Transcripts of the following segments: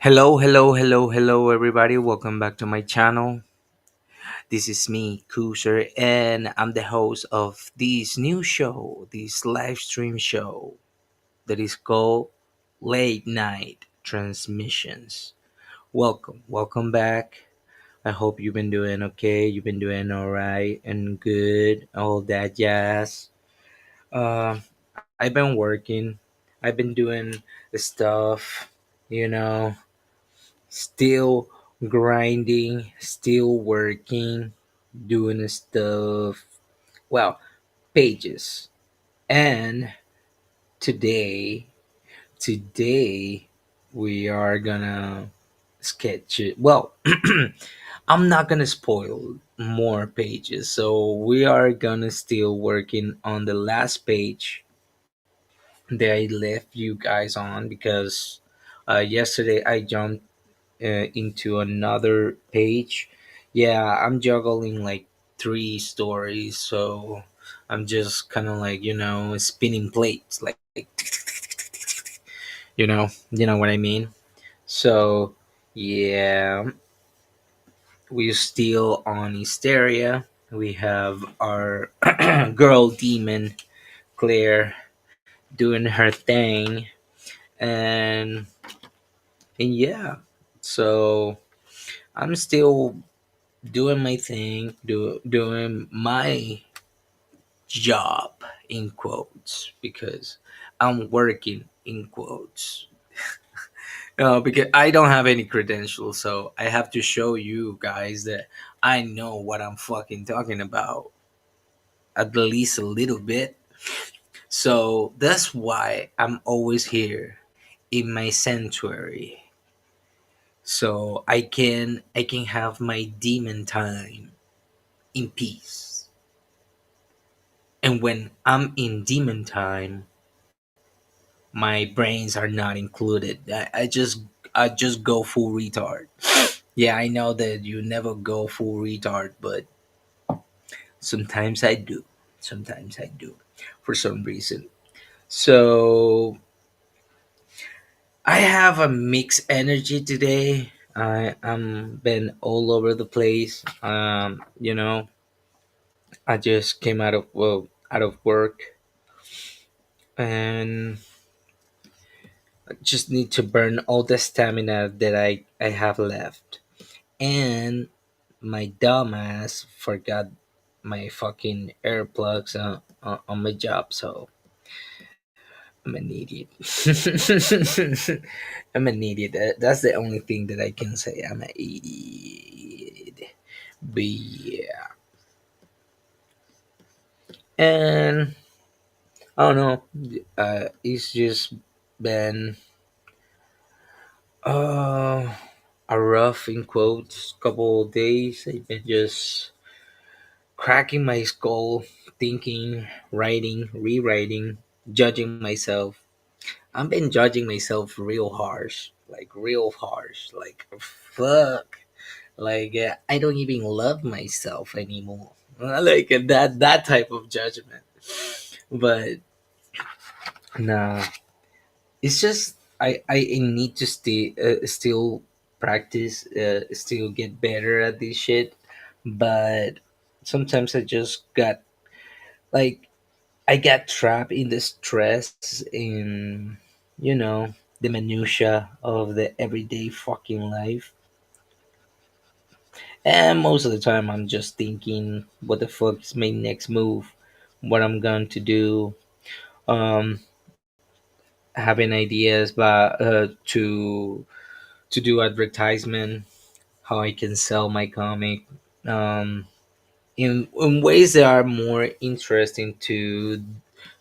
Hello, hello, hello, hello, everybody. Welcome back to my channel. This is me, KUZER, and I'm the host of this new show, this live stream show that is called Late Night Transmissions. Welcome back. I hope you've been doing okay. You've been doing all right and good, all that jazz. Uh, I've been working. I've been doing the stuff, you know still grinding, still working, doing the stuff. Well, pages. And today, today we are gonna sketch it. Well, I'm not gonna spoil more pages, so we are gonna still working on the last page that I left you guys on because yesterday I jumped into another page. Yeah, I'm juggling like three stories, so I'm just kind of like spinning plates, like you know what I mean. So yeah, we're still on Hysteria. We have our girl demon Claire doing her thing, and and yeah, so I'm still doing my thing, doing my job in quotes because I'm working in quotes. Because I don't have any credentials, so I have to show you guys that I know what I'm fucking talking about at least a little bit. So that's why I'm always here in my sanctuary, so I can have my demon time in peace. And when I'm in demon time, my brains are not included. I just go full retard. Yeah, I know that you never go full retard, but sometimes I do. Sometimes I do, for some reason. So I have a mixed energy today. I'm been all over the place. I just came out of work, and just need to burn all the stamina that I have left. And my dumbass forgot my fucking earplugs on my job, so I'm an idiot. I'm an idiot. That's the only thing that I can say. I'm an idiot. But yeah. And I don't know. It's just been uh, a rough, in quotes, couple of days. I've been just cracking my skull, thinking, writing, rewriting, judging myself. I've been judging myself real harsh, like real harsh, like fuck, like I don't even love myself anymore, like that type of judgment. But nah, it's just I need to still practice, still get better at this shit. But sometimes I just got like I got trapped in the stress in the minutia of the everyday fucking life. And most of the time I'm just thinking what the fuck is my next move, what I'm going to do, um having ideas but to do advertisement, how I can sell my comic, um in ways that are more interesting to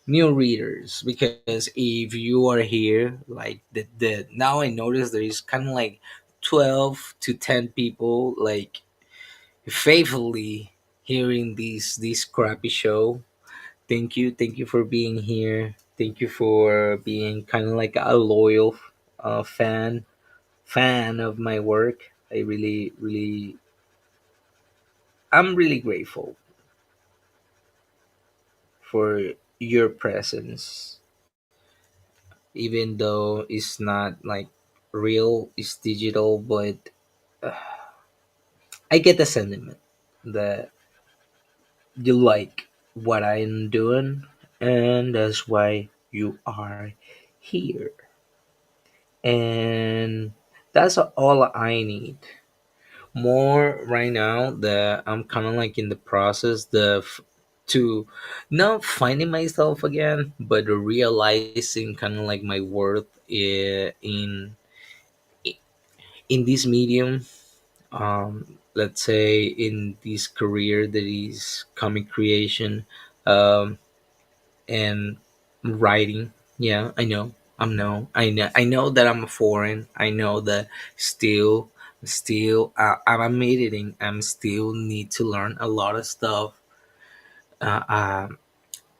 new readers. Because if you are here, like the now I notice there is kind of like 12 to 10 people like faithfully hearing this crappy show. Thank you for being here. Thank you for being kind of like a loyal fan of my work. I I'm really grateful for your presence, even though it's not like real is digital, but uh, I get the sentiment that you like what I'm doing, and that's why you are here. And that's all I need. More right now that I'm kind of like in the process to not finding myself again, but realizing kind of like my worth in this medium. Let's say in this career that is comic creation, um, and writing. Yeah, I know. I know that I'm a foreign. I know that I'm admitting I'm still need to learn a lot of stuff. Uh, um,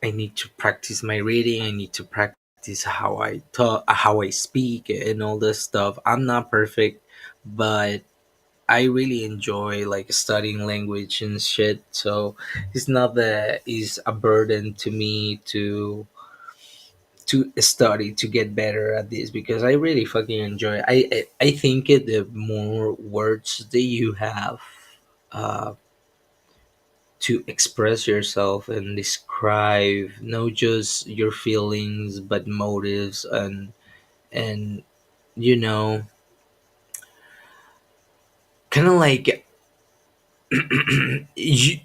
I need to practice my reading. I need to practice how I talk, how I speak, and all this stuff. I'm not perfect, but I really enjoy like studying language and shit. So it's not that it's a burden to me to study to get better at this, because I really fucking enjoy it. I think the more words that you have uh, to express yourself and describe not just your feelings but motives and you know kind of like you,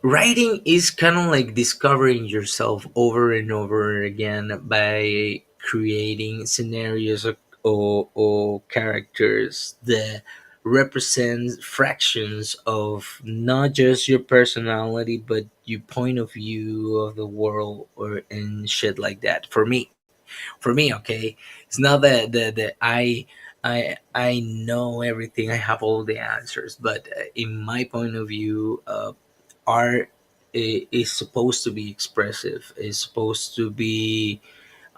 writing is kind of like discovering yourself over and over again by creating scenarios or characters that represent fractions of not just your personality but your point of view of the world or and shit like that. For me, okay, it's not that I know everything, I have all the answers, but in my point of view, art is supposed to be expressive, is supposed to be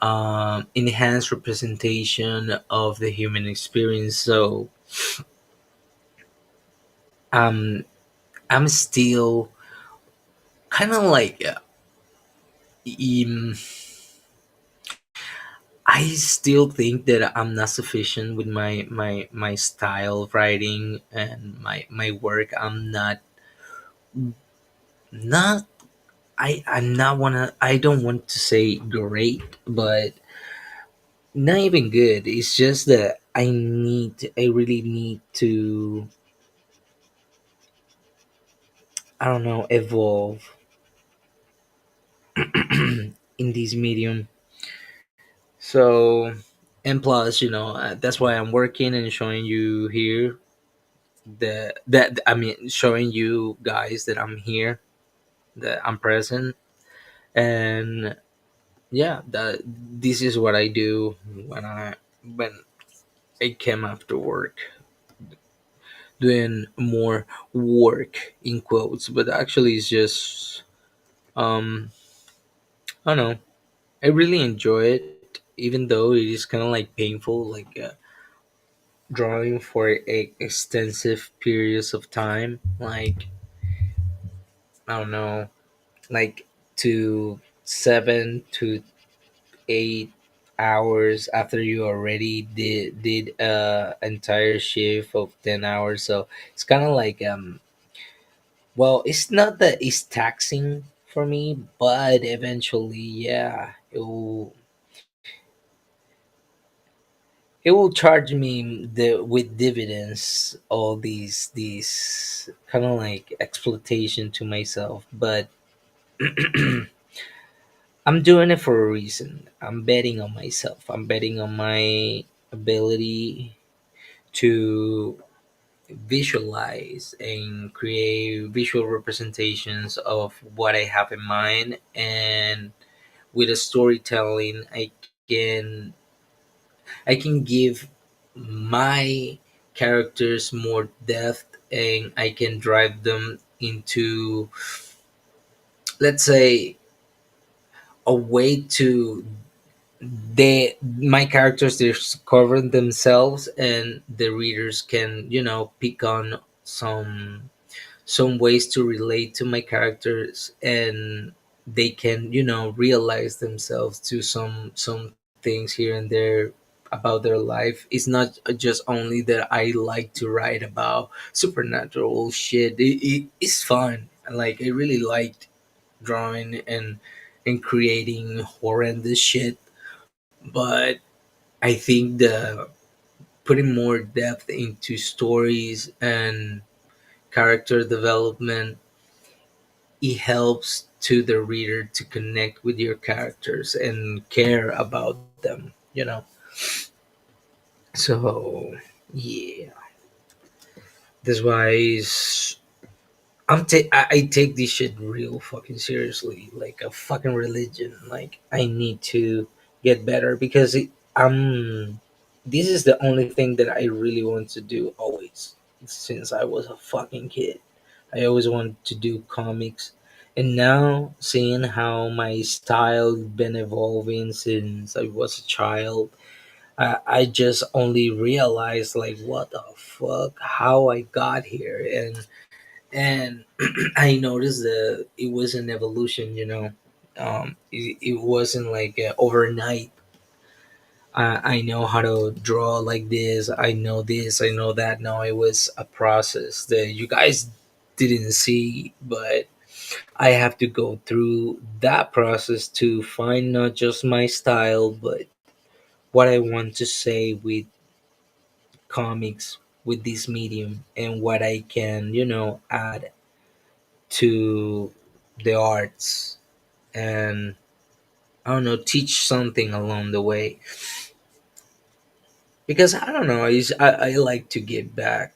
enhanced representation of the human experience. So um I'm still kind of like um, I still think that I'm not sufficient with my style of writing and my work. I'm not I'm not wanna I don't want to say great, but not even good. It's just that I really need to, I don't know, evolve in this medium. So, and plus, that's why I'm working and showing you here that I mean showing you guys that I'm here, that I'm present, and yeah, that this is what I do when I came after work, doing more work in quotes, but actually it's just I don't know. I really enjoy it, even though it is kind of like painful, like drawing for extensive periods of time, like I don't know, like to 7 to 8 hours after you already did entire shift of 10 hours. So it's kind of like well, it's not that it's taxing for me, but eventually, yeah, it will charge me with dividends all these kind of like exploitation to myself. But I'm doing it for a reason. I'm betting on myself. I'm betting on my ability to visualize and create visual representations of what I have in mind, and with a storytelling can I can give my characters more depth, and I can drive them into, let's say, a way to my characters discover themselves, and the readers can pick on some ways to relate to my characters, and they can realize themselves to some things here and there, about their life. It's not just only that I like to write about supernatural shit. It's fun. Like I really liked drawing and creating horrendous shit. But I think the putting more depth into stories and character development, it helps to the reader to connect with your characters and care about them, you know. So yeah, that's why I take this shit real fucking seriously, like a fucking religion. Like I need to get better because this is the only thing that I really want to do always since I was a fucking kid. I always wanted to do comics, and now seeing how my style been evolving since I was a child, I just only realized like what the fuck, how I got here, and I noticed that it was an evolution. You know, it wasn't like overnight. I know how to draw like this, I know that. No, it was a process that you guys didn't see, but I have to go through that process to find not just my style, but what I want to say with comics, with this medium, and what I can, add to the arts, and I don't know, teach something along the way. Because I don't know, I like to give back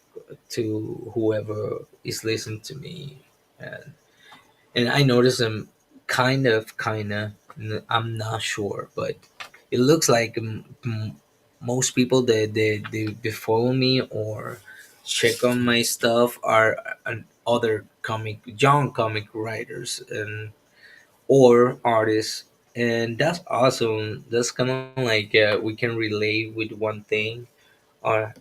to whoever is listening to me, and I notice them I'm not sure, but it looks like most people they follow me or check on my stuff are other young comic writers and or artists, and that's awesome. That's kind of like we can relate with one thing, or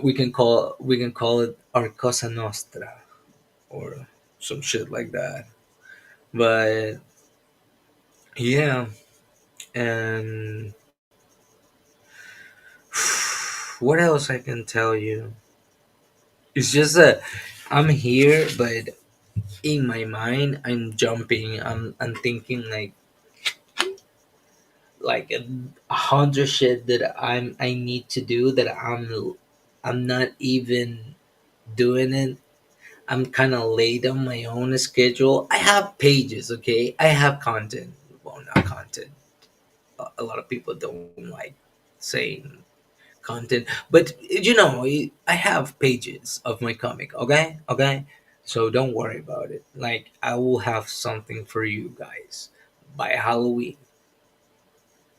we can call it our cosa nostra or some shit like that. But yeah, and what else I can tell you? It's just that I'm here, but in my mind, I'm jumping. I'm thinking like a hundred shit that I need to do that I'm not even doing it. I'm kind of late on my own schedule. I have pages, okay. I have content. Well, not content. A lot of people don't like saying content, but I have pages of my comic. Okay, okay. So don't worry about it. Like I will have something for you guys by Halloween.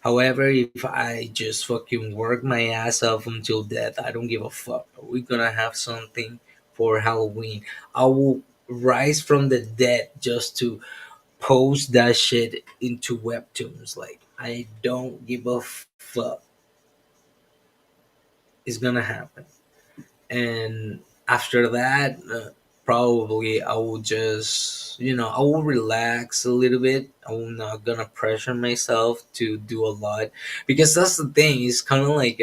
However, if I just fucking work my ass off until death, I don't give a fuck. We're gonna have something for Halloween. I will rise from the dead just to post that shit into webtoons. Like I don't give a fuck. It's gonna happen. And after that, probably I will just, I will relax a little bit. I'm not gonna pressure myself to do a lot, because that's the thing. It's kind of like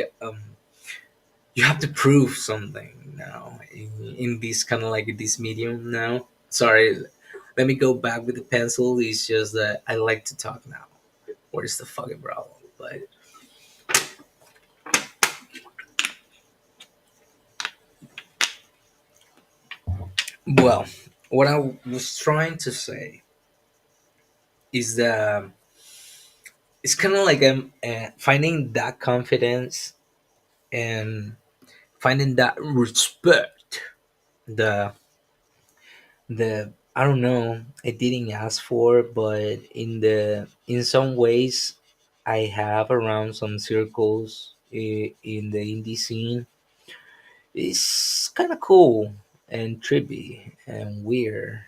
you have to prove something now in this kind of like this medium now. Sorry, let me go back with the pencil. It's just that I like to talk now. What is the fucking problem? But well, what I was trying to say is that it's kind of like finding that confidence and finding that respect. The I don't know, I didn't ask for, but in some ways I have around some circles in the indie scene. It's kind of cool and trippy and weird,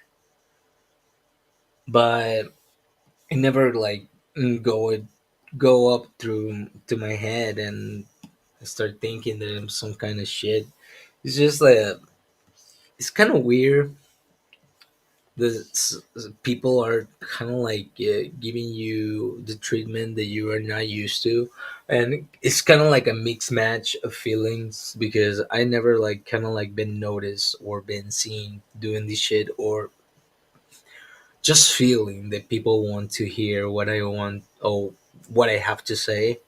but it never like go up through to my head and start thinking that I'm some kind of shit. It's just like it's kind of weird people are kind of like giving you the treatment that you are not used to, and it's kind of like a mixed match of feelings because I never like kind of like been noticed or been seen doing this shit, or just feeling that people want to hear what I want or what I have to say.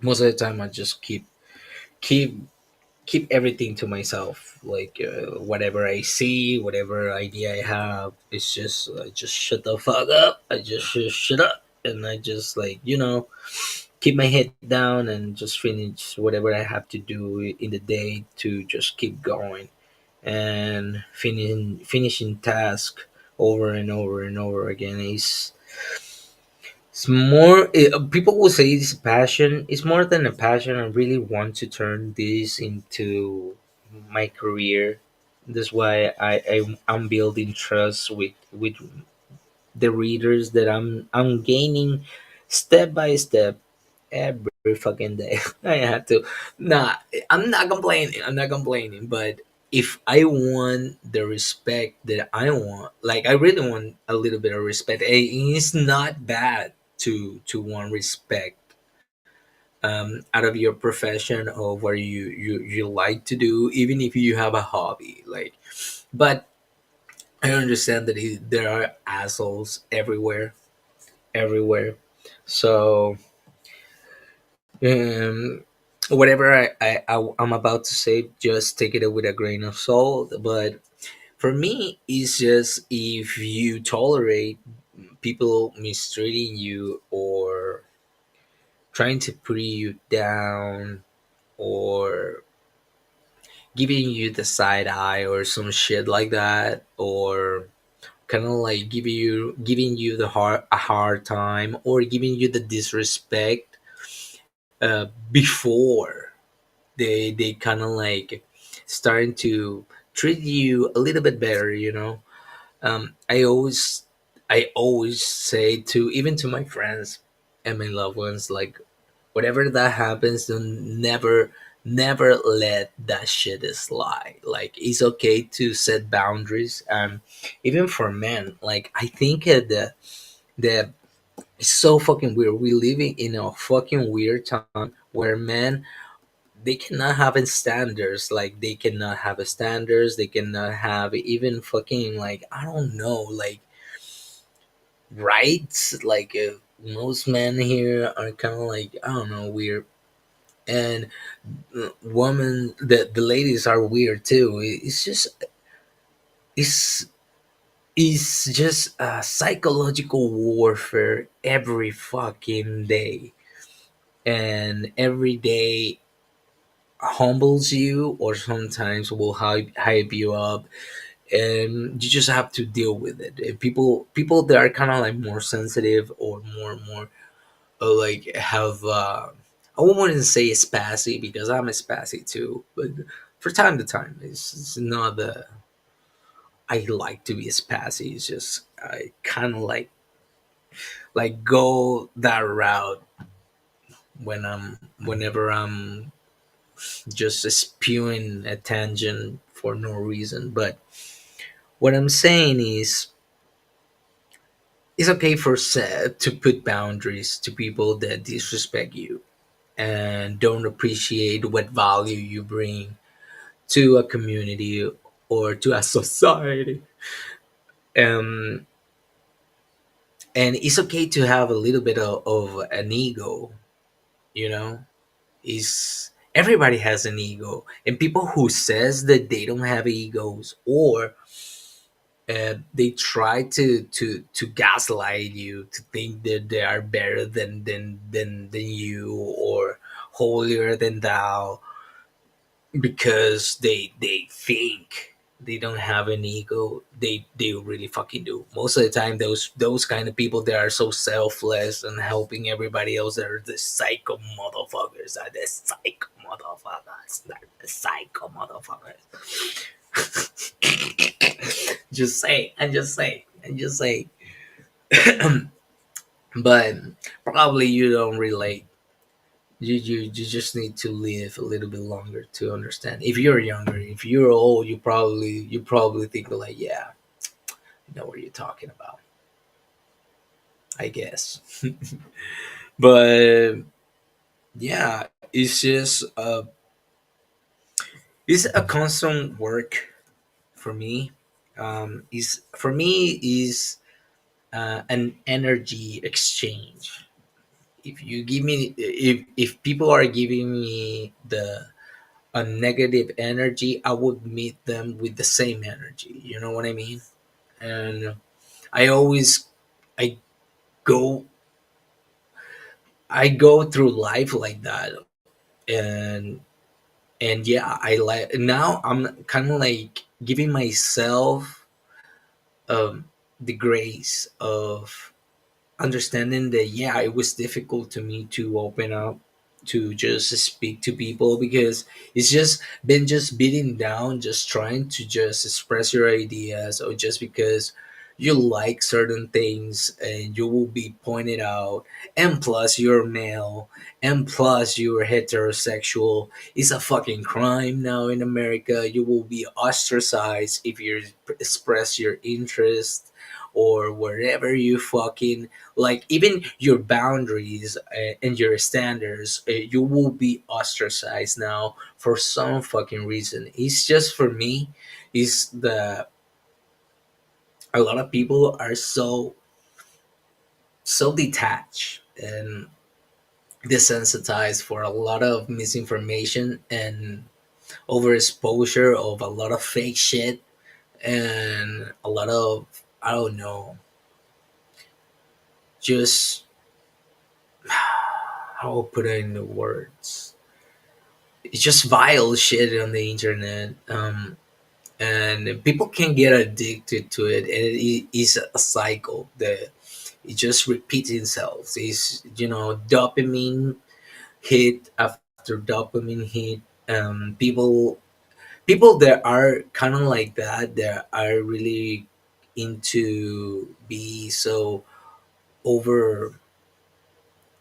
Most of the time I just keep keep everything to myself. Like whatever I see, whatever idea I have, it's just I just shut the fuck up. I just shut up, and I just like keep my head down and just finish whatever I have to do in the day to just keep going and finishing task over and over and over again. It's more. People will say it's passion. It's more than a passion. I really want to turn this into my career. That's why I'm building trust with the readers that I'm gaining step by step every fucking day. I have to. Nah, I'm not complaining. I'm not complaining. But if I want the respect that I want, like I really want a little bit of respect. It's not bad to want respect out of your profession or what you like to do, even if you have a hobby. Like, but I understand that there are assholes everywhere, everywhere. So um, whatever I'm about to say, just take it with a grain of salt. But for me, it's just if you tolerate people mistreating you or trying to put you down or giving you the side eye or some shit like that, or kind of like giving you a hard time or giving you the disrespect before they kind of like starting to treat you a little bit better, I always say to even to my friends and my loved ones, like whatever that happens, don't never let that shit slide. Like it's okay to set boundaries. Even for men, like I think the it's so fucking weird. We're living in a fucking weird time where men, they cannot have standards. Like they cannot have a standards. They cannot have even fucking like I don't know like rights. Like most men here are kind of like I don't know weird, and women the ladies are weird too. It's it's just a psychological warfare every fucking day, and every day humbles you or sometimes will hype you up, and you just have to deal with it. And people that are kind of like more sensitive or more like have I wouldn't say spazzy because I'm a spazzy too, but for time to time it's not the I like to be spazzy. It's just I kind of like go that route whenever I'm just spewing a tangent for no reason. But what I'm saying is it's okay to put boundaries to people that disrespect you and don't appreciate what value you bring to a community or to a society. Um, and it's okay to have a little bit of an ego, you know? Is everybody has an ego, and people who says that they don't have egos or they try to gaslight you to think that they are better than you or holier than thou because they think they don't have an ego. They really fucking do. Most of the time those kind of people that are so selfless and helping everybody else, they're the psycho motherfuckers. Are the psycho motherfuckers. They're the psycho motherfuckers. Just say and just say and just say. But probably you don't relate. You just need to live a little bit longer to understand. If you're younger, if you're old, you probably think like, yeah, know what you're talking about, I guess. But yeah, it's a constant work for me. Is for me is an energy exchange. If you give me, if people are giving me the a negative energy, I would meet them with the same energy. You know what I mean? And I always I go I go through life like that, and yeah, I like now I'm kind of like giving myself um the grace of understanding that yeah, it was difficult to me to open up, to just speak to people, because it's just been just beating down, just trying to just express your ideas, or just because you like certain things and you will be pointed out, and plus you're male, and plus you're heterosexual. It's a fucking crime now in America. You will be ostracized if you express your interest, or wherever you fucking like, even your boundaries and your standards, you will be ostracized now for some fucking reason. It's just for me, is the a lot of people are so detached and desensitized for a lot of misinformation and overexposure of a lot of fake shit, and a lot of, I don't know, just how I'll put it into words. It's just vile shit on the internet, and people can get addicted to it, and it is a cycle that it just repeats itself. It's, you know, dopamine hit after dopamine hit. People that are kind of like that are really into be so over.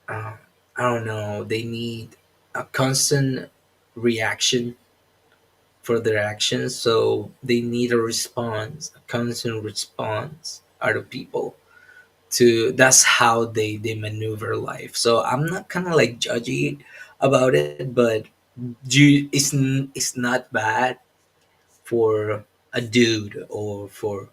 Uh, I don't know. They need a constant reaction for their actions, so they need a response, a constant response out of people. To That's how they maneuver life. So I'm not kind of like judgy about it, but it's not bad for a dude, or for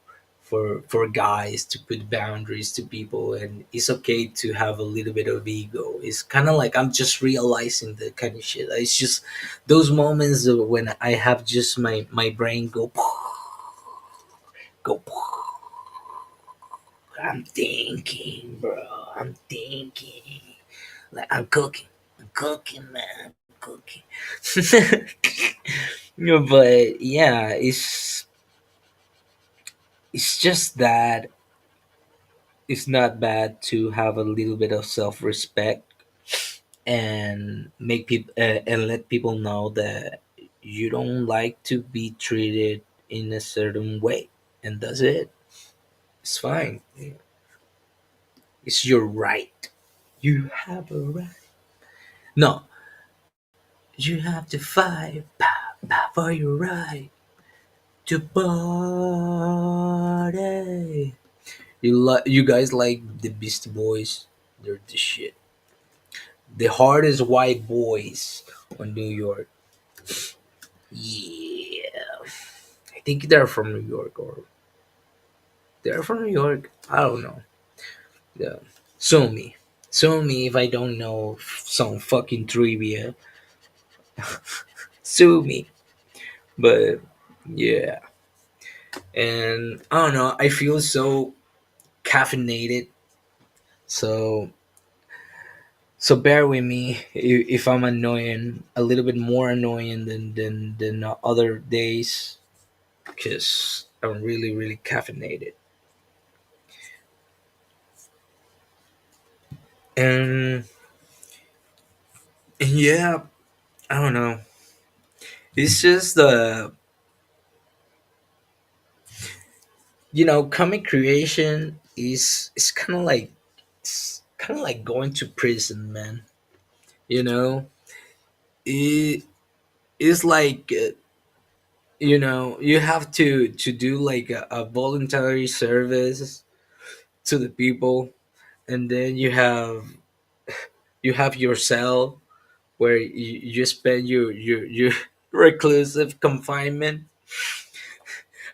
guys to put boundaries to people, and it's okay to have a little bit of ego. It's kind of like I'm just realizing the kind of shit. It's just those moments of when I have just my brain go. I'm thinking, bro. I'm thinking. Like I'm cooking. I'm cooking, man. I'm cooking. No, but yeah, it's just that it's not bad to have a little bit of self-respect, and make people and let people know that you don't like to be treated in a certain way, and that's it. It's fine. It's your right. You have a right. No, you have to fight for your right to party. You guys like the Beastie Boys? They're the shit. The hardest white boys on New York. Yeah, I think they're from New York, or they're from New York. I don't know. Yeah, sue me, sue me if I don't know some fucking trivia. Sue me. But yeah, and I don't know. I feel so caffeinated. So bear with me if I'm annoying, a little bit more annoying than other days, because I'm really caffeinated. And yeah, I don't know. It's just the, comic creation is kind of like, going to prison, man. You know, it is like you have to do like a voluntary service to the people, and then you have your cell where you spend your reclusive confinement.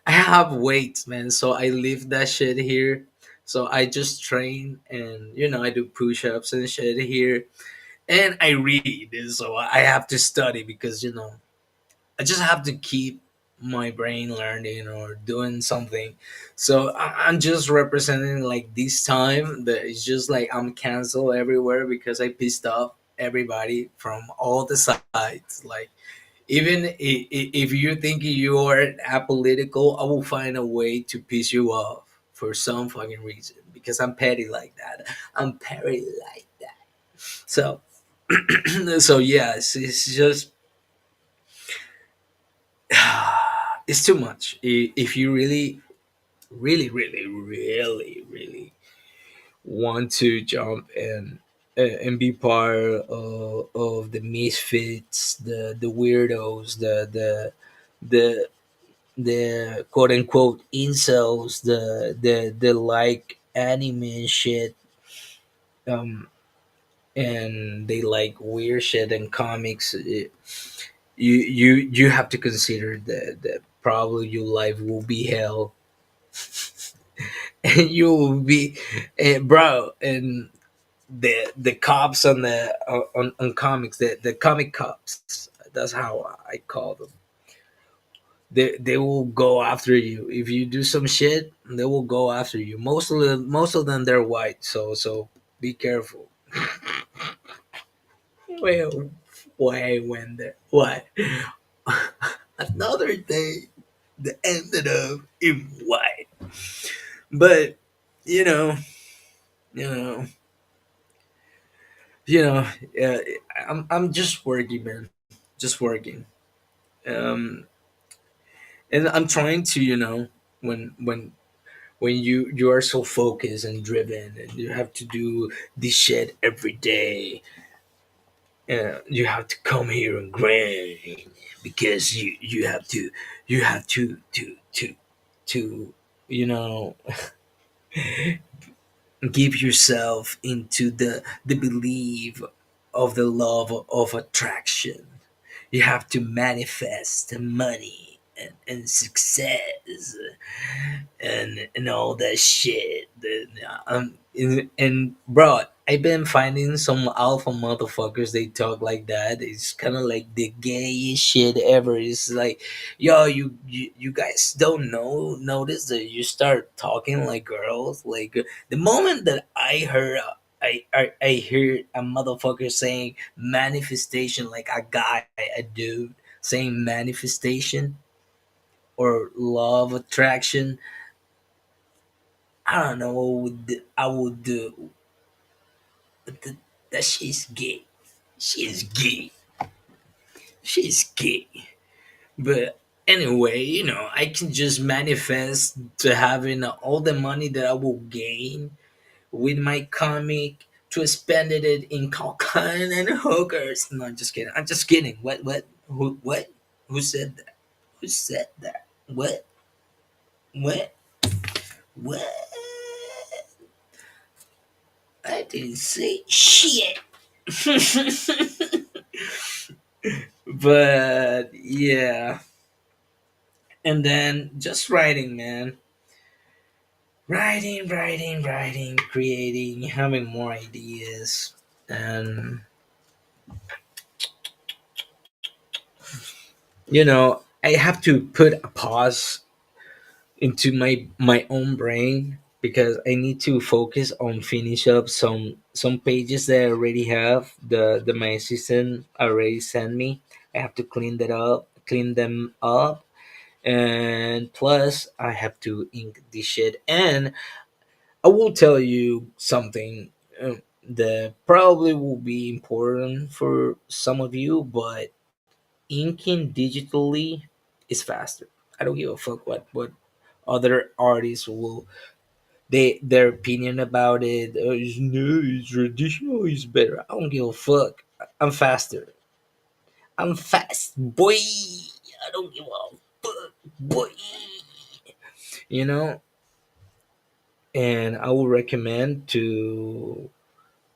I have weights, man, so I leave that shit here. So I just train, and I do push-ups and shit here, and I read. And so I have to study because I just have to keep my brain learning or doing something. So I'm just representing like this time that it's just like I'm canceled everywhere because I pissed off everybody from all the sides. Like, even if you think you are apolitical, I will find a way to piss you off for some fucking reason because I'm petty like that. I'm petty like that. So, so yeah, it's just it's too much. If you really, really, really, really, really want to jump and be part of the misfits, the weirdos, the the quote unquote incels, the like anime and shit, um, and they like weird shit and comics. You have to consider that probably your life will be hell, and you will be, bro, and the cops on the on comics, the comic cops. That's how I call them. They will go after you if you do some shit. They will go after you. Most of them they're white, so be careful. Well, why went there? What? Another thing that ended up in white, but you know, you know, you know. Uh, I'm just working, man. Just working. Um, and I'm trying to, when you are so focused and driven and you have to do this shit every day, you have to come here and grind because you have to you know give yourself into the belief of the love of attraction. You have to manifest money and success and all that shit. And bro, I've been finding some alpha motherfuckers. They talk like that. It's kind of like the gayest shit ever. It's like, yo, you guys don't notice that you start talking like girls. Like the moment that I heard. I hear a motherfucker saying manifestation, like a guy, a dude saying manifestation or law of attraction. I don't know I would do, but that she's gay. She's gay. She's gay. But anyway, I can just manifest to having all the money that I will gain with my comic to spend it in cocaine and hookers. No, I'm just kidding. I'm just kidding. What? Who? What? Who said that? Who said that? What? What? What? I didn't say shit. But yeah, and then just writing, man. Writing, creating, having more ideas. And I have to put a pause into my own brain because I need to focus on finish up some pages that I already have. The my assistant already sent me. I have to clean them up, and plus I have to ink this shit. And I will tell you something that probably will be important for some of you, but inking digitally is faster. I don't give a fuck what other artists will their opinion about it. No, it's traditional is better. I don't give a fuck. I'm faster. I'm fast, boy. I don't give a fuck. boy, you know. And I would recommend to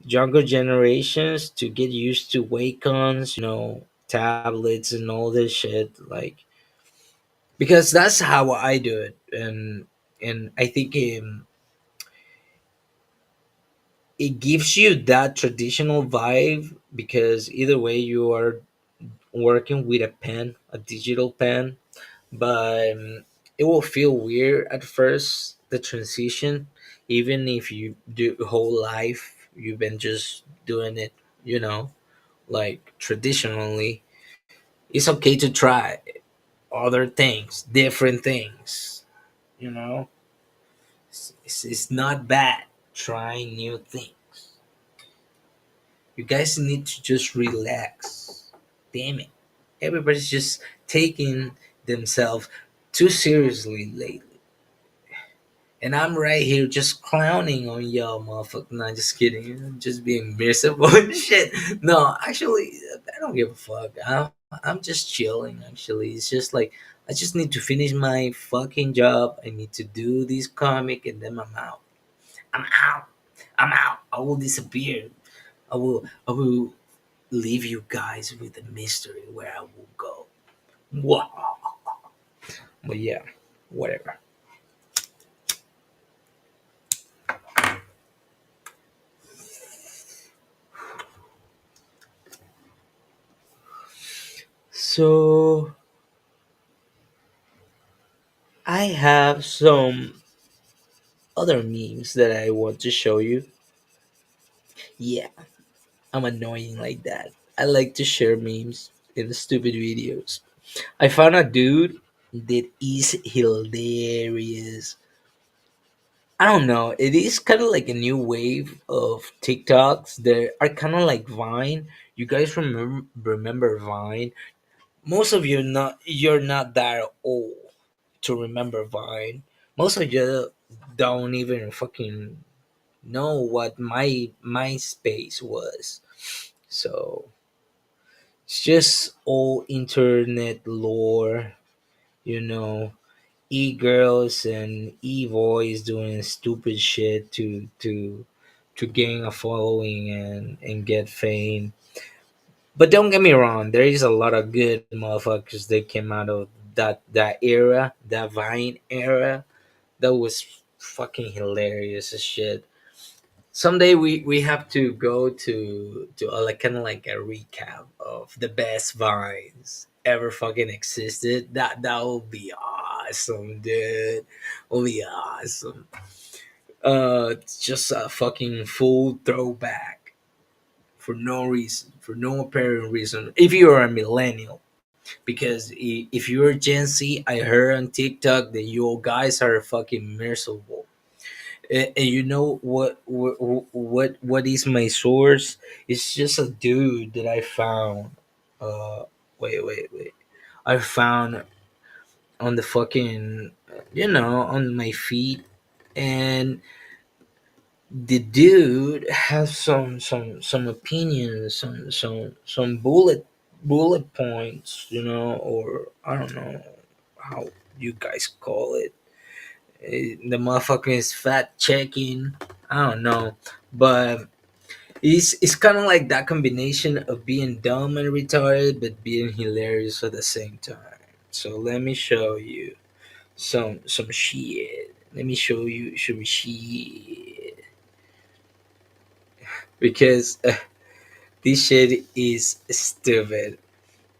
younger generations to get used to Wacons, tablets and all this shit, like because that's how I do it, and I think it gives you that traditional vibe because either way you are working with a pen, a digital pen, but it will feel weird at first, the transition, even if you do whole life you've been just doing it, like traditionally. It's okay to try other things, different things, you know. It's not bad trying new things. You guys need to just relax. Damn it. Everybody's just taking themselves too seriously lately. And I'm right here just clowning on y'all, motherfucker. Nah, just kidding. I'm just being miserable and shit. No, actually, I don't give a fuck. I'm just chilling, actually. It's just like, I just need to finish my fucking job. I need to do this comic, and then I'm out. I'm out. I'm out. I will disappear. I will leave you guys with a mystery where I will go. Wow. But yeah, whatever. So I have some other memes that I want to show you. Yeah, I'm annoying like that. I like to share memes in the stupid videos. I found a dude that is hilarious. I don't know. It is kind of like a new wave of TikToks that are kind of like Vine. You guys remember Vine? Most of you not you're not that old to remember Vine. Most of you don't even fucking know what my MySpace was. So it's just all internet lore, you know, e-girls and e-boys doing stupid shit to gain a following and get fame. But don't get me wrong, there is a lot of good motherfuckers that came out of that era, that Vine era. That was fucking hilarious as shit. Someday we have to go to a, like kind of like a recap of the best vines ever fucking existed. That would be awesome, dude. Will be awesome. It's just a fucking full throwback for no reason, for no apparent reason. If you are a millennial, because if you're Gen Z, I heard on TikTok that you guys are fucking miserable. And you know what is my source? It's just a dude that I found. Uh, wait. I found on the fucking, on my feed, and the dude has some opinions, some bullet points, or I don't know how you guys call it. The motherfucker is fat checking. I don't know, but it's kind of like that combination of being dumb and retarded, but being hilarious at the same time. So let me show you some shit. Let me show you some shit because this shit is stupid.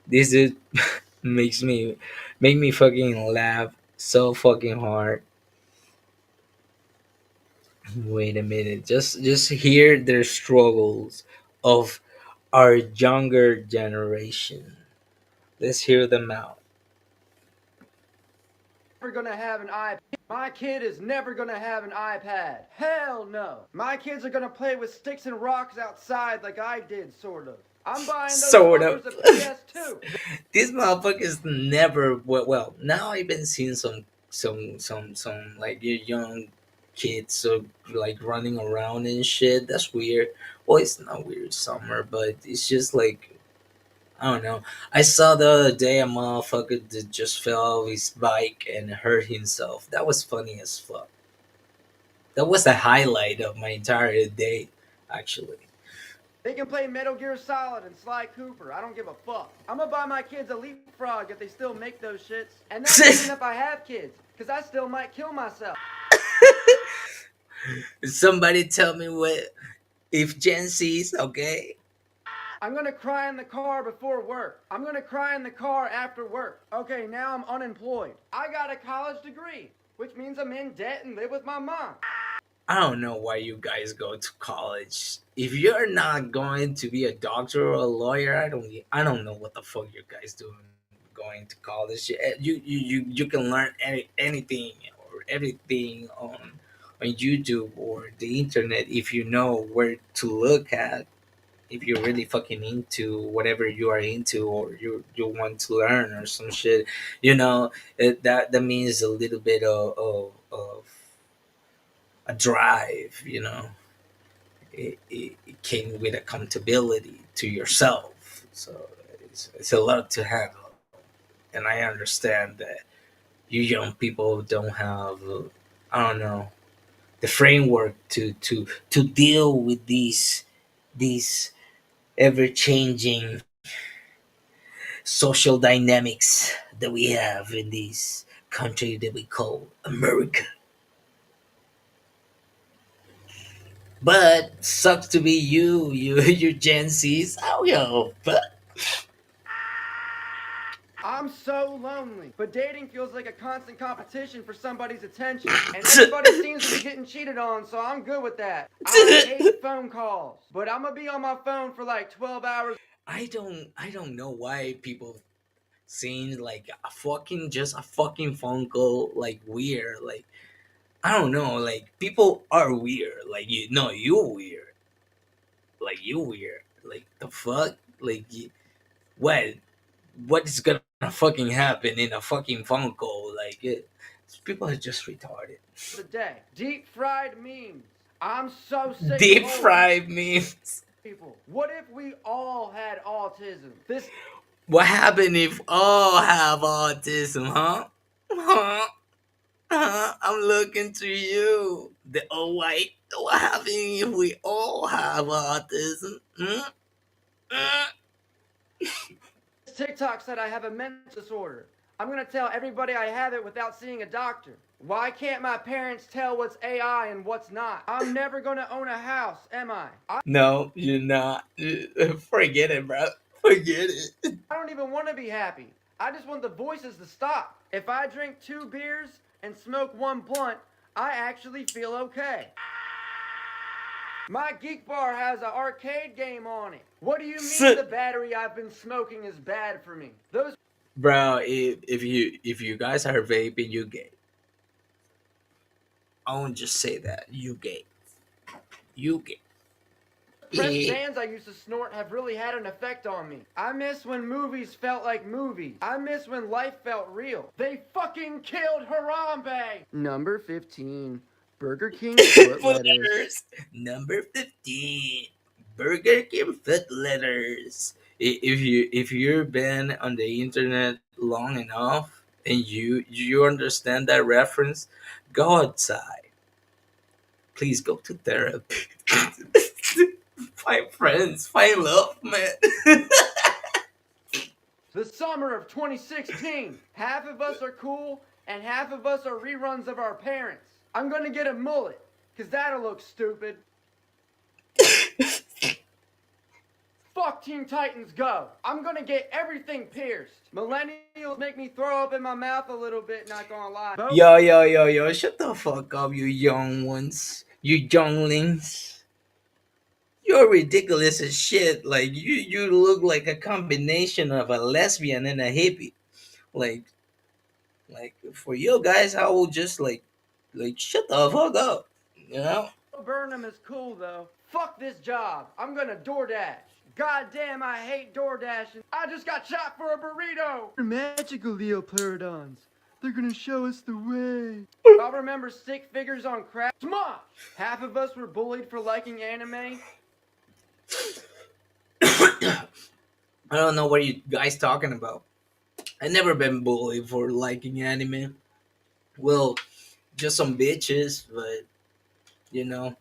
This dude makes me make me fucking laugh so fucking hard. Wait a minute. Just hear their struggles of our younger generation. Let's hear them out. Never gonna have an iPad. My kid is never gonna have an iPad. Hell no. My kids are gonna play with sticks and rocks outside like I did, sort of. I'm buying those Sort of. fuckers a PS2. These motherfuckers never. Well, now I've been seeing some like young kids so like running around and shit. That's weird. Well, it's not weird, summer, but it's just like I don't know. I saw the other day a motherfucker that just fell off his bike and hurt himself. That was funny as fuck. That was the highlight of my entire day, actually. They can play Metal Gear Solid and Sly Cooper. I don't give a fuck. I'm gonna buy my kids a leapfrog if they still make those shits. And that's even if I have kids, because I still might kill myself. Somebody tell me what if Gen Z's okay? I'm gonna cry in the car before work. I'm gonna cry in the car after work. Okay, now I'm unemployed. I got a college degree, which means I'm in debt and live with my mom. I don't know why you guys go to college. If you're not going to be a doctor or a lawyer, I don't know what the fuck you guys doing going to college. You can learn anything or everything on YouTube or the internet if you know where to look at. If you're really fucking into whatever you are into or you want to learn or some shit, that means a little bit of a drive. It came with accountability to yourself. So it's a lot to handle. And I understand that you young people don't have, I don't know, the framework to deal with these ever changing social dynamics that we have in this country that we call America. But sucks to be you Gen Z's. Oh yo, but I'm so lonely. But dating feels like a constant competition for somebody's attention. And everybody seems to be getting cheated on, so I'm good with that. I hate phone calls. But I'm gonna be on my phone for like 12 hours. I don't know why people seem like a fucking phone call like weird. Like I don't know, like people are weird. Like you weird. Like you weird. Like the fuck? What what is gonna fucking happen in a fucking phone call? People are just retarded. A day. Deep fried memes. I'm so sick of Deep old fried memes. people. What if we all had autism? This What happened if all have autism, huh? Huh? I'm looking to you, the all white. What happened if we all have autism? Hmm? Hmm? TikTok said I have a mental disorder. I'm gonna tell everybody I have it without seeing a doctor. Why can't my parents tell what's AI and what's not? I'm never gonna own a house, am I? No, you're not. Forget it, bro. Forget it. I don't even want to be happy. I just want the voices to stop. If I drink 2 beers and smoke 1 blunt, I actually feel okay. My Geek Bar has an arcade game on it. What do you mean the battery I've been smoking is bad for me? Those Bro, if you guys are vaping, you gay. I won't just say that. You gay. You gay. fresh Eh. bands I used to snort have really had an effect on me. I miss when movies felt like movies. I miss when life felt real. They fucking killed Harambe! Number 15. Burger King foot Foot letters. letters. Number 15. Burger King foot letters. If you've been on the internet long enough and you understand that reference, go outside. Please go to therapy. Find friends. Find love, man. The summer of 2016. Half of us are cool, and half of us are reruns of our parents. I'm gonna get a mullet, cause that'll look stupid. Fuck Teen Titans Go. I'm gonna get everything pierced. Millennials make me throw up in my mouth a little bit, not gonna lie. Yo, shut the fuck up, you young ones. You younglings. You're ridiculous as shit. Like you look like a combination of a lesbian and a hippie. Like for you guys, I will just like shut the fuck up. You know? Burnham is cool though. Fuck this job. I'm gonna DoorDash. God damn, I hate DoorDashing. I just got shot for a burrito. They're magical Leopterodons. They're gonna show us the way. I'll remember stick figures on crack. Smosh! Half of us were bullied for liking anime. I don't know what you guys talking about. I never been bullied for liking anime. Well, just some bitches, but you know,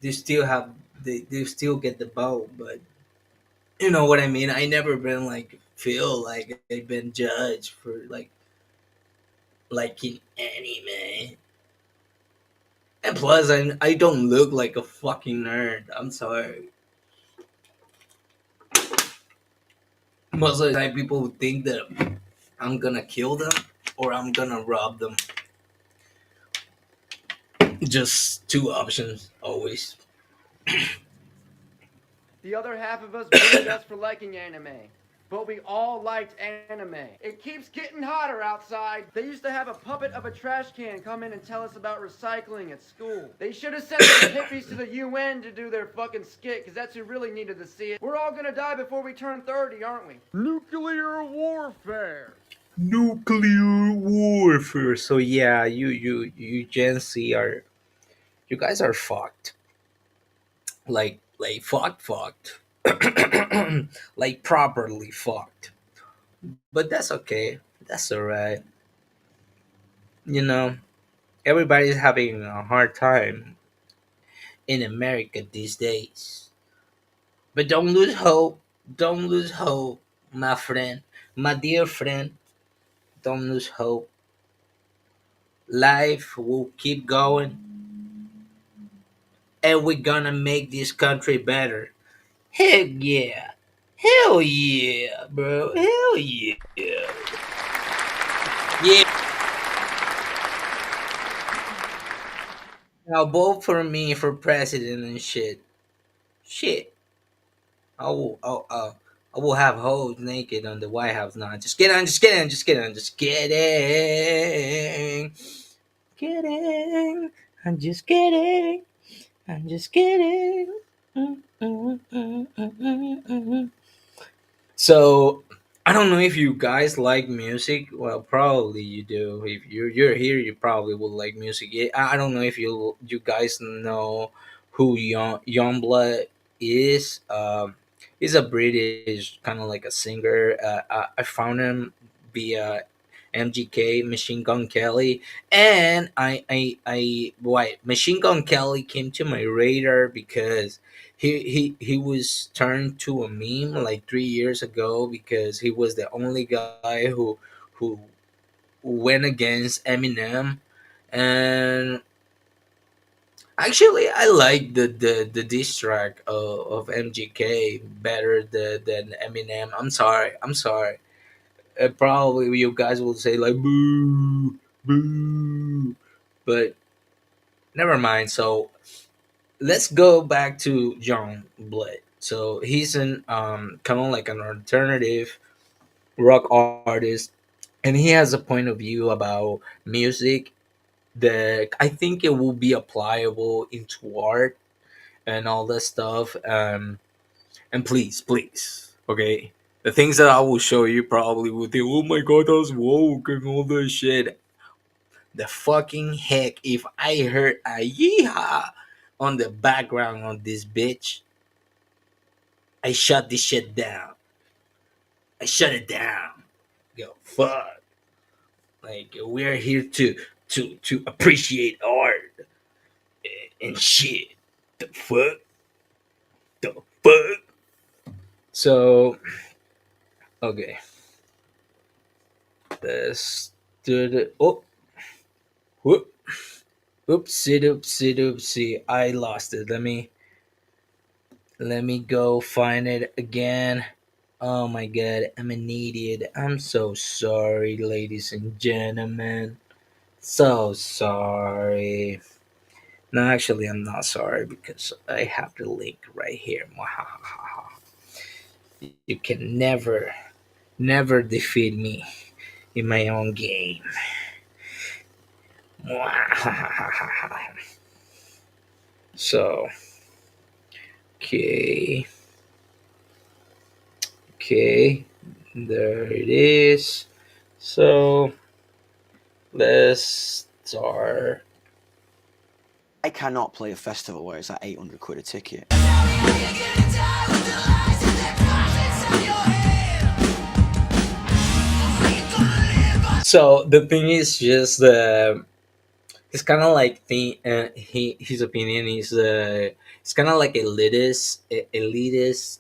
they still have they still get the boat, but you know what I mean. I never been like feel like I've been judged for like liking anime. And plus, I don't look like a fucking nerd. I'm sorry. Most of the time, people would think that I'm gonna kill them or I'm gonna rob them. Just two options always. The other half of us bullied us for liking anime. But we all liked anime. It keeps getting hotter outside. They used to have a puppet of a trash can come in and tell us about recycling at school. They should have sent some hippies to the UN to do their fucking skit, because that's who really needed to see it. We're all gonna die before we turn 30, aren't we? Nuclear warfare. Nuclear warfare. So yeah, you Gen Z are you guys are fucked. Like fucked. Like properly fucked. But that's okay. That's alright. You know, everybody's having a hard time in America these days. But don't lose hope. Don't lose hope, my friend. My dear friend, don't lose hope. Life will keep going and we're gonna make this country better. Heck yeah. Hell yeah, bro. Hell yeah. Yeah. Now vote for me for president and shit. Shit. I will have hoes naked on the White House. No, just kidding. I'm just kidding. I'm just kidding. I'm just kidding. Kidding. I'm just kidding. I'm just kidding. Mm, mm, mm, mm, mm, mm. So I don't know if you guys like music. Well, probably you do. If you're here, you probably would like music. Yeah, I don't know if you guys know who Youngblood is. He's a British kind of like a singer. I found him via MGK Machine Gun Kelly, and Machine Gun Kelly came to my radar because he was turned to a meme like 3 years ago because he was the only guy who went against Eminem, and actually I like the diss track of MGK better than Eminem. I'm sorry. Probably you guys will say like boo, boo, but never mind. So let's go back to John Blood. So he's an kind of like an alternative rock artist, and he has a point of view about music that I think it will be applicable into art and all that stuff. And please, okay. The things that I will show you probably will think, oh my god, that's woke and all that shit. The fucking heck if I heard a yeehaw on the background on this bitch, I shut this shit down. I shut it down. Yo, fuck. Like we're here to appreciate art and shit. The fuck? The fuck? So okay. Let's do the whoop. Oopsie. I lost it. Let me go find it again. Oh my god, I'm an idiot. I'm so sorry, ladies and gentlemen. So sorry. No, actually, I'm not sorry because I have the link right here. Mwahahaha. You can never defeat me in my own game. Mwahahaha. So, okay, okay, there it is. So, let's start. I cannot play a festival where it's like 800 quid a ticket. So the thing is just it's kind of like his opinion is it's kind of like elitist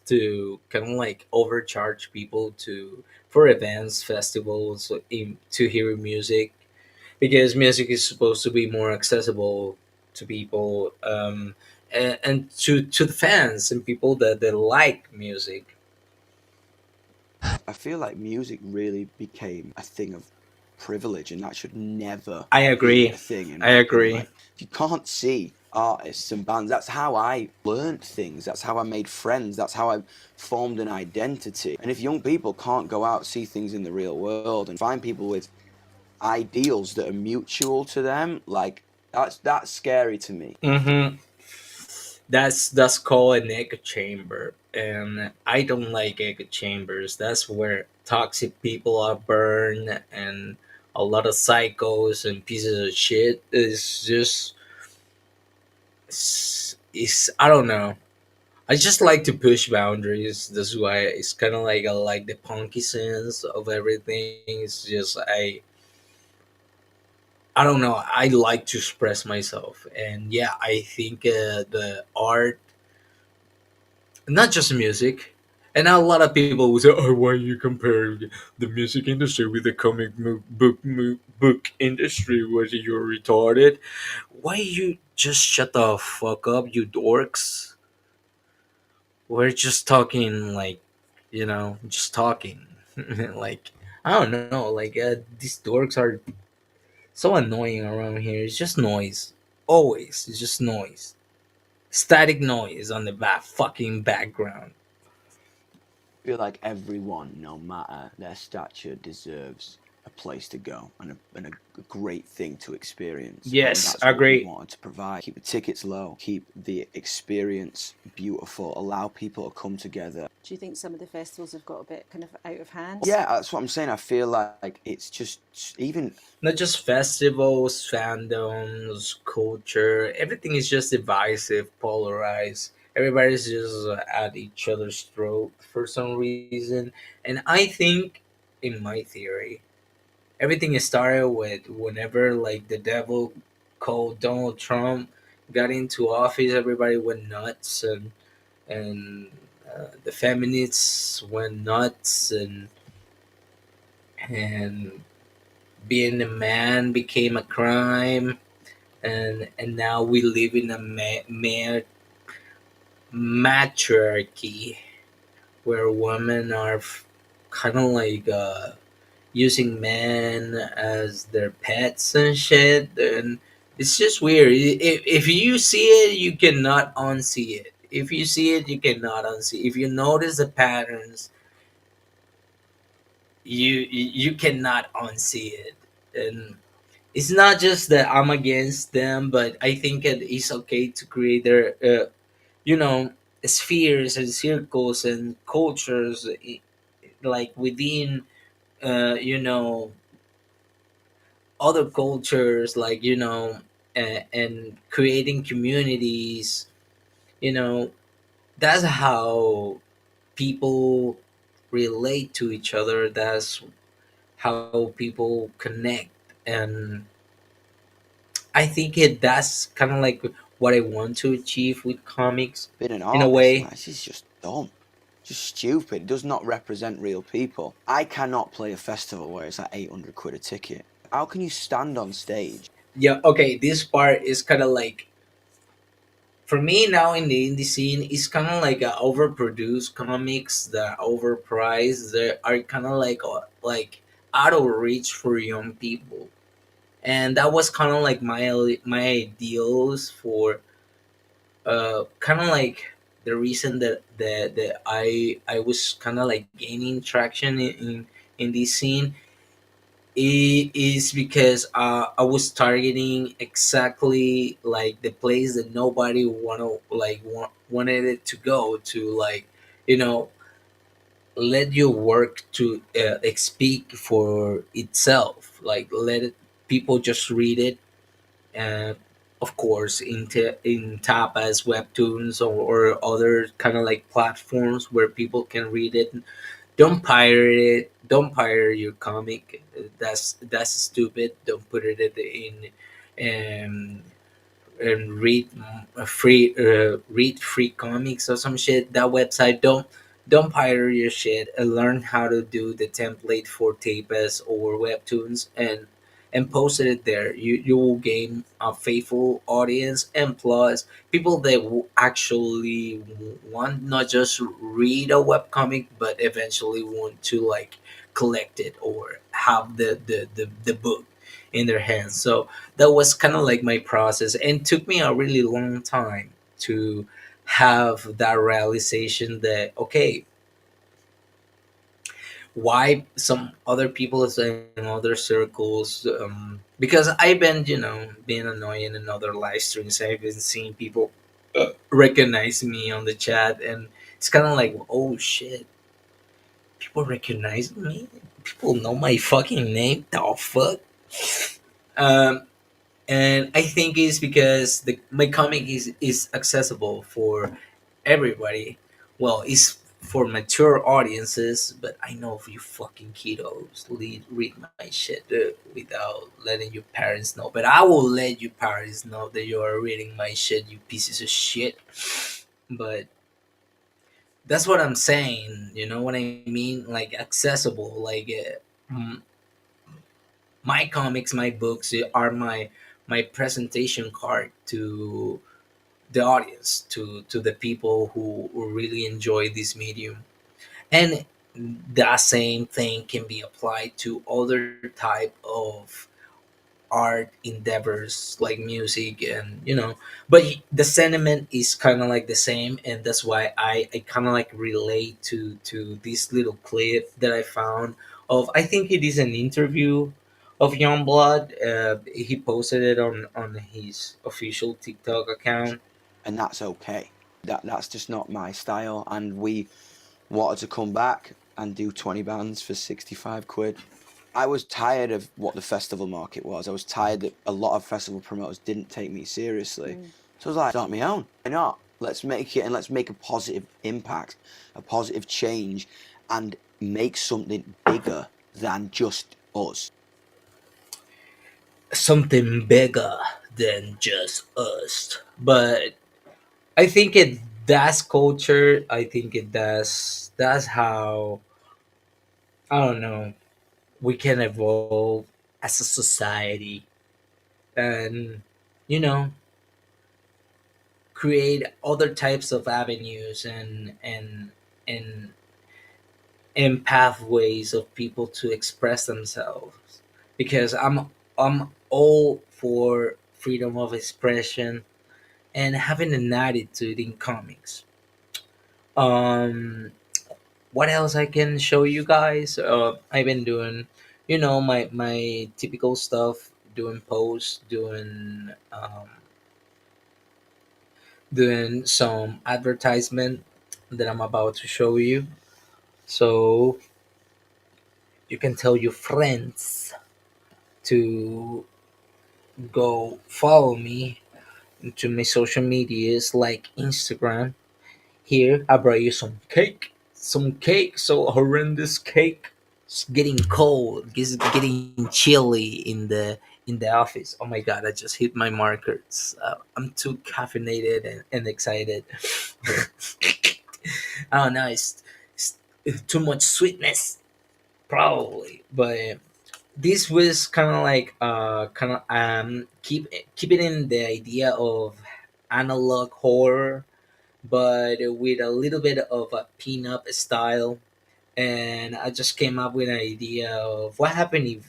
to kind of like overcharge people to for events, festivals, to hear music, because music is supposed to be more accessible to people, and to the fans and people that like music. I feel like music really became a thing of privilege, and that should never I be agree. a thing, in I my opinion. agree. Like, if you can't see artists and bands, that's how I learnt things, that's how I made friends, that's how I formed an identity. And if young people can't go out, see things in the real world, and find people with ideals that are mutual to them, like, that's scary to me. Hmm. That's called an echo chamber, and I don't like echo chambers. That's where toxic people are burned, and a lot of psychos and pieces of shit is just is I don't know. I just like to push boundaries. That's why it's kind of like I like the punky sense of everything. It's just I don't know. I like to express myself, and yeah, I think the art, not just music. And a lot of people will say, "Oh, why you compare the music industry with the book industry? Was you're retarded? Why you just shut the fuck up, you dorks? We're just talking, like, just talking." Like, I don't know, like these dorks are so annoying around here. It's just noise, always. It's just noise, static noise on the fucking background. I feel like everyone, no matter their stature, deserves a place to go and a great thing to experience. And Yes, that's what we agree. wanted to provide. Keep the tickets low, keep the experience beautiful, allow people to come together. Do you think some of the festivals have got a bit kind of out of hand? Yeah, that's what I'm saying. I feel like it's just even Not just festivals, fandoms, culture. Everything is just divisive, polarized. Everybody's just at each other's throat for some reason. And I think, in my theory, everything started with whenever like the devil called Donald Trump got into office. Everybody went nuts, and the feminists went nuts, and being a man became a crime, and now we live in a matriarchy where women are kind of like using men as their pets and shit, and it's just weird. If you see it, you cannot unsee it. If you see it, you cannot unsee. If you notice the patterns, you cannot unsee it. And it's not just that I'm against them, but I think it is okay to create their you know spheres and circles and cultures, like within other cultures, like and creating communities. you know that's how people relate to each other. That's how people connect. And I think that's kind of like what I want to achieve with comics, being an in a artist, way. like, this is just dumb. Just stupid. It does not represent real people. I cannot play a festival where it's like 800 quid a ticket. How can you stand on stage? Yeah, okay, this part is kind of like, for me now in the indie scene, it's kind of like overproduced comics that are overpriced, that are kind of like out of reach for young people. And that was kind of like my ideals for kind of like the reason that I was kind of like gaining traction in this scene. It is because I was targeting exactly like the place that nobody wanted it to go to, like, you know let your work to speak for itself, like let people just read it. And of course, in tapas, webtoons, or other kind of like platforms where people can read it Don't pirate it. Don't pirate your comic. That's stupid. Don't put it in and read free comics or some shit. That website, don't pirate your shit, and learn how to do the template for tapas or webtoons, and post it there. You will gain a faithful audience, and plus people that will actually want not just read a webcomic but eventually want to like collect it or have the book in their hands. So that was kind of like my process, and took me a really long time to have that realization that okay, why some other people in other circles, because I've been, being annoying in other live streams. I've been seeing people recognize me on the chat, and it's kind of like, oh shit, people recognize me, people know my fucking name, the fuck. um and I think it's because my comic is accessible for everybody. Well, it's for mature audiences, but I know if you fucking kiddos read my shit without letting your parents know. But I will let your parents know that you are reading my shit, you pieces of shit. But that's what I'm saying. You know what I mean? Like accessible. Like my comics, my books are my presentation card to the audience, to the people who really enjoy this medium. And that same thing can be applied to other type of art endeavors like music, and but the sentiment is kind of like the same, and that's why I kind of like relate to this little clip that I found of, I think it is an interview of Youngblood. He posted it on his official TikTok account. And that's okay. That's just not my style. And we wanted to come back and do 20 bands for 65 quid. I was tired of what the festival market was. I was tired that a lot of festival promoters didn't take me seriously. So I was like, start my own. Why not? Let's make it, and let's make a positive impact, a positive change, and make something bigger than just us. Something bigger than just us. But I think it does culture. I think it does. That's how, I don't know, we can evolve as a society, and you know create other types of avenues and and pathways of people to express themselves. Because I'm all for freedom of expression and having an attitude in comics. Um, what else I can show you guys? I've been doing, my typical stuff, doing posts, doing some advertisement that I'm about to show you. So you can tell your friends to go follow me into my social medias like Instagram. Here, I brought you some cake. Some cake, so horrendous cake. It's getting cold. It's getting chilly in the office. Oh my god! I just hit my markers. I'm too caffeinated and excited. I don't know. It's too much sweetness, probably. But this was kind of like keep it in the idea of analog horror, but with a little bit of a pin-up style. And I just came up with an idea of what happened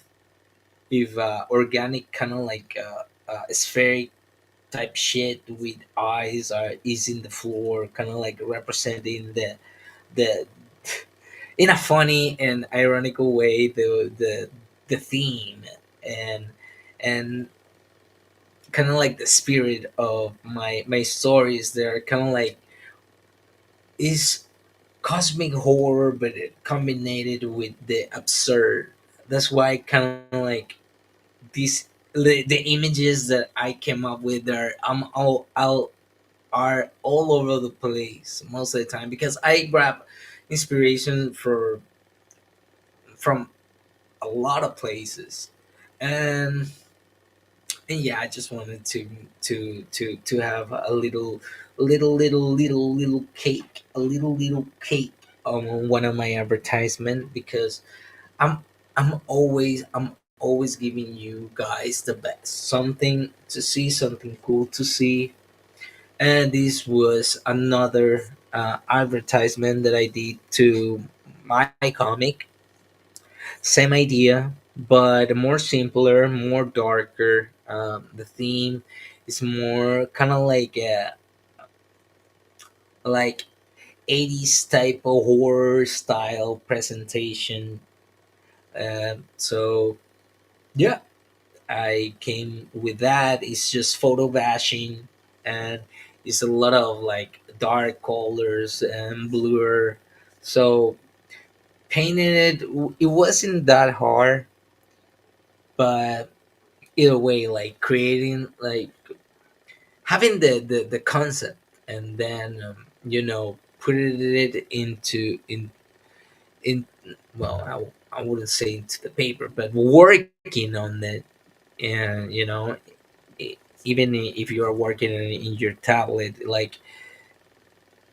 if organic kind of like spheric type shit with eyes is in the floor, kind of like representing the in a funny and ironical way the theme, and and kind of like the spirit of my stories. They're kind of like is cosmic horror, but it combined with the absurd. That's why kind of like these the images that I came up with are all over the place most of the time, because I grab inspiration for from a lot of places, and yeah, I just wanted to have a little cake, a little cake on one of my advertisement, because I'm I'm always giving you guys the best, something to see, something cool to see. And this was another advertisement that I did to my comic. Same idea, but more simpler, more darker. The theme is more kind of like 80s type of horror style presentation. So yeah, I came with that. It's just photo bashing, and it's a lot of like dark colors and blur. So painting it wasn't that hard, but either way, like creating, like having the concept, and then putting it in well, I wouldn't say into the paper, but working on it. And even if you are working in your tablet, like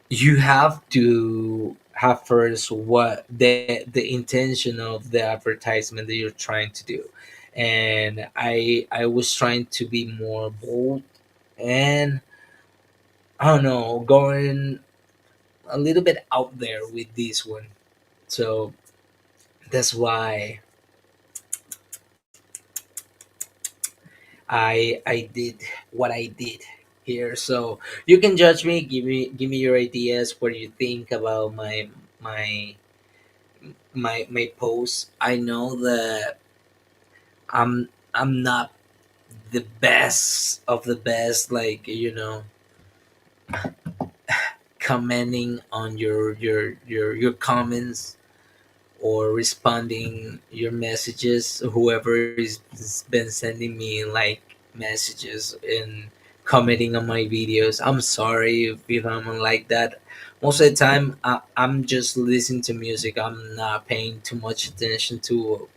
you have to have first what the intention of the advertisement that you're trying to do. And I was trying to be more bold, and I don't know, going a little bit out there with this one. So that's why I did what I did here. So you can judge me, give me your ideas. What do you think about my my posts? I know that I'm not the best of the best, like commenting on your comments, or responding your messages. Whoever has been sending me like messages and commenting on my videos, I'm sorry if I'm like that. Most of the time, I'm just listening to music. I'm not paying too much attention to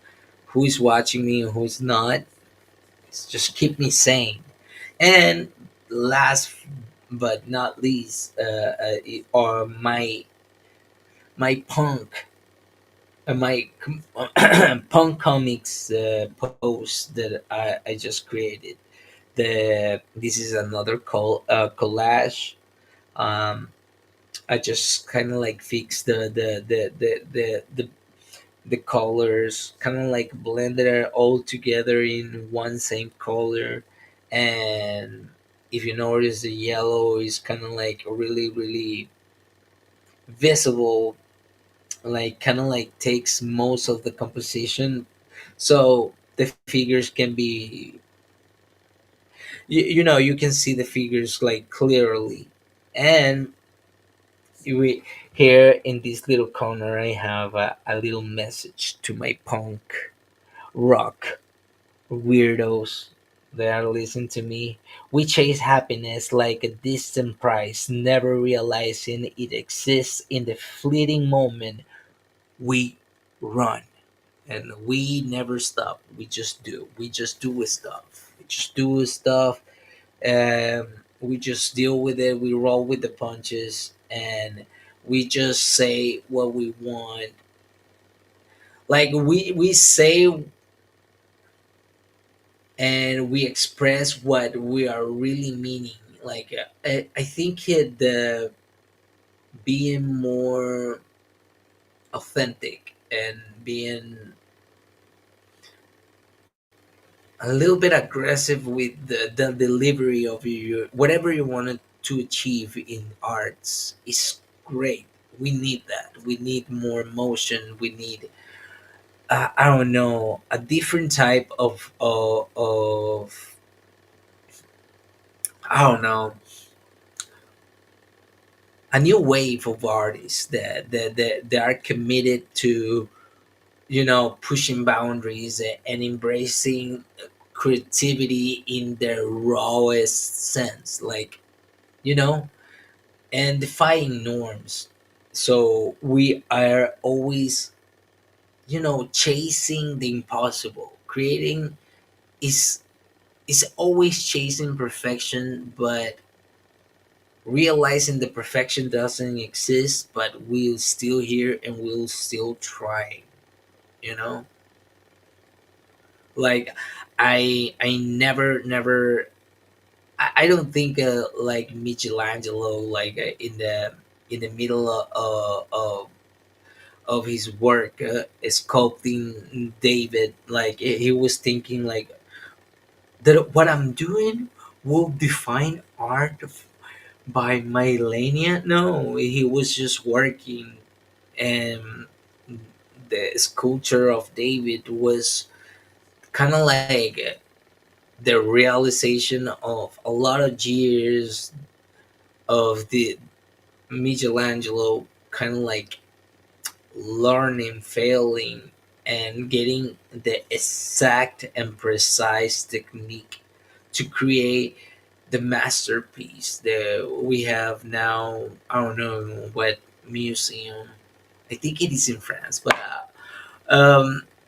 who's watching me and who's not. It's just keep me sane. And last but not least, are my punk comics post that I just created. This is another collage. Um, I just kind of like fix the colors, kind of like blended it all together in one same color. And if you notice, the yellow is kind of like really visible, like kind of like takes most of the composition, so the figures can be, you can see the figures like clearly. And we, here in this little corner, I have a little message to my punk rock weirdos that are listening to me. We chase happiness like a distant prize, never realizing it exists in the fleeting moment we run. And we never stop. We just do stuff. We just deal with it. We roll with the punches, and we just say what we want. Like we say, and we express what we are really meaning. Like I think the being more authentic and being a little bit aggressive with the delivery of your whatever you wanted to achieve in arts is great. We need that. We need more emotion. We need, I don't know, a different type of I don't know, a new wave of artists that are committed to pushing boundaries and embracing creativity in their rawest sense, like you know and defying norms. So we are always chasing the impossible. Creating is always chasing perfection, but realizing the perfection doesn't exist, but we're still here and we'll still try. You know, like I never. I don't think like Michelangelo, like in the middle of his work, sculpting David, like he was thinking like that what I'm doing will define art by millennia. No, he was just working, and the sculpture of David was kind of like the realization of a lot of years of the Michelangelo, kind of like learning, failing, and getting the exact and precise technique to create the masterpiece that we have now. I don't know what museum. I think it is in France, but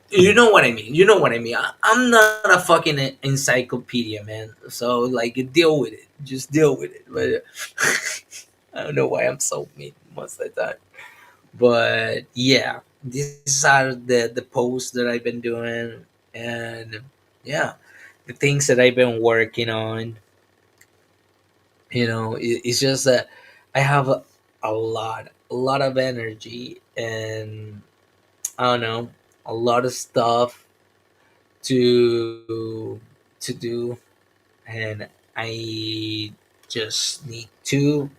you know what I mean. You know what I mean. I'm not a fucking encyclopedia, man. So like, deal with it. Just deal with it. But I don't know why I'm so mean most of the time. But yeah, these are the posts that I've been doing, and yeah, the things that I've been working on. It's just that I have a lot of energy, and I don't know, a lot of stuff to do, and I just need to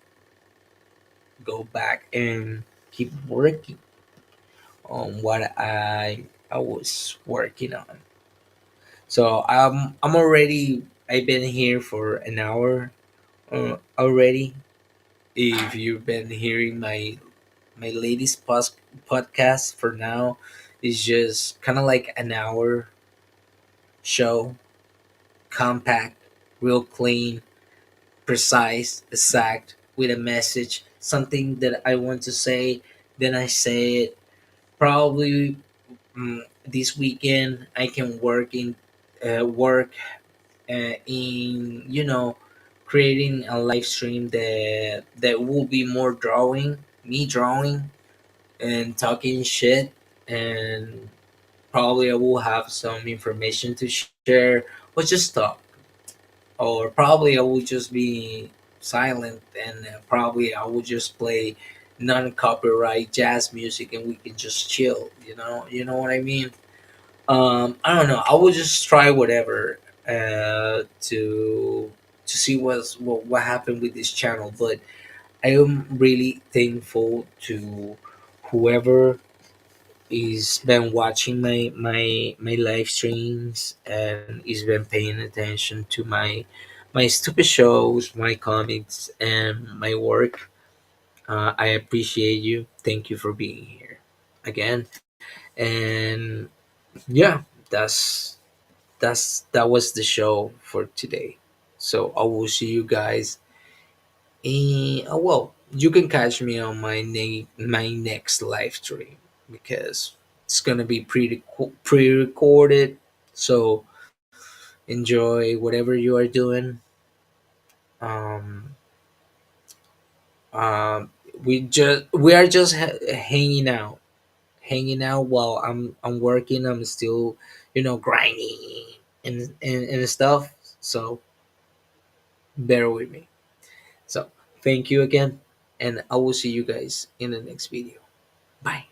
go back and keep working on what I was working on. So I'm already, I've been here for an hour already. If you've been hearing my latest podcast for now, is just kind of like an hour show, compact, real clean, precise, exact, with a message, something that I want to say, then I say it. Probably this weekend I can work in creating a live stream that will be more drawing, me drawing and talking shit, and probably I will have some information to share or just talk, or probably I will just be silent, and probably I will just play non-copyright jazz music and we can just chill. You know what I mean. I don't know. I will just try whatever to see what happened with this channel. But I am really thankful to whoever is been watching my live streams and is been paying attention to my stupid shows, my comics, and my work. I appreciate you. Thank you for being here again. And yeah, that was the show for today. So I will see you guys in well, you can catch me on my next live stream, because it's gonna be pre-recorded. So enjoy whatever you are doing. um um we are just hanging out while I'm working. I'm still, grinding and stuff. So bear with me. So thank you again, and I will see you guys in the next video. Bye.